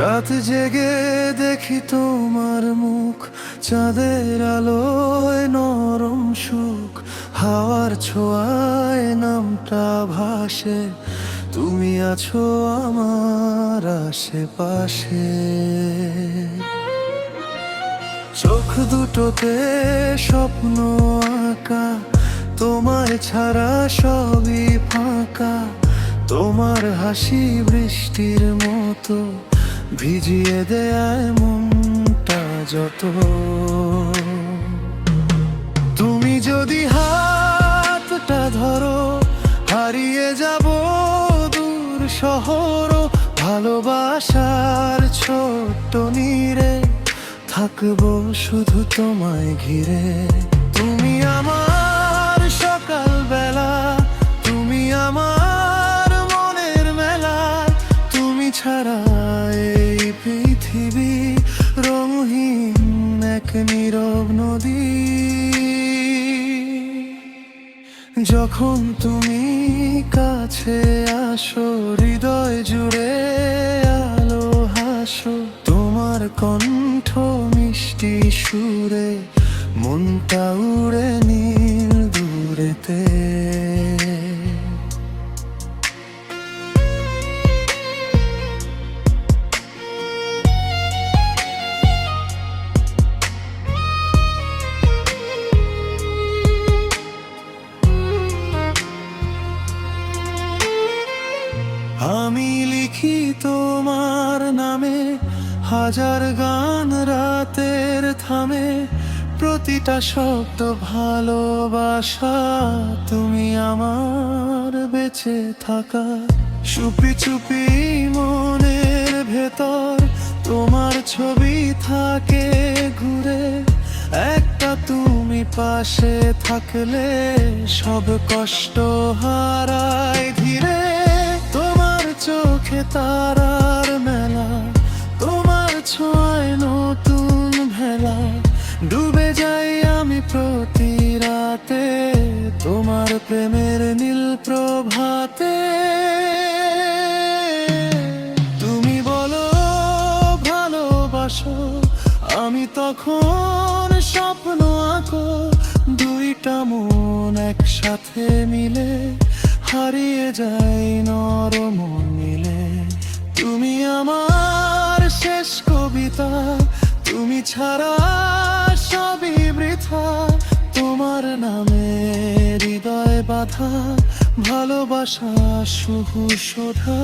রাত জেগে দেখি তোমার মুখ, চাঁদের আলোয় নরম সুখ, হাওয়ার ছোঁয়ায় নামটা ভাসে, তুমি আছো আমার আশেপাশে। চোখ দুটোতে স্বপ্ন আঁকা, তোমার ছাড়া সবই ফাঁকা, তোমার হাসি বৃষ্টির মতো ভিজিয়ে দেয় মনটা যত। তুমি যদি হাতটা ধরো, হারিয়ে যাব দূর শহর, ভালোবাসার ছোট্ট নীড়ে থাকবো শুধু তোমায় ঘিরে। তুমি আমার সকাল বেলা, তুমি আমার মনের মেলা, তুমি ছাড়া এই পৃথিবী রঙহীন এক নীরব নদী। যখন তুমি কাছে আসো, হৃদয় জুড়ে আলো হাসো, তোমার কণ্ঠ মিষ্টি সুরে মনটা উড়ে নীল দূরেতে। আমি লিখি তোমার নামে হাজার গান রাতের থামে, প্রতিটা শব্দ ভালোবাসা, তুমি আমার বেঁচে থাকা। চুপি চুপি মনের ভেতর তোমার ছবি থাকে ঘুরে, একটা তুমি পাশে থাকলে সব কষ্ট হারায় ধীরে। তোমার চোখে তারার মেলা, তোমার ছোঁয়ায় নতুন ভেলা, ডুবে যাই আমি প্রতি রাতে তোমার প্রেমের নীল প্রভাতে। তুমি বলো ভালোবাসো, আমি তখন স্বপ্ন আঁকো, দুইটা মন একসাথে মিলে হারিয়ে যায় নরম মিলে। তুমি আমার শেষ কবিতা, তুমি ছাড়া সবই বৃথা, তোমার নামে হৃদয় বাঁধা, ভালোবাসা শুধু শোধা।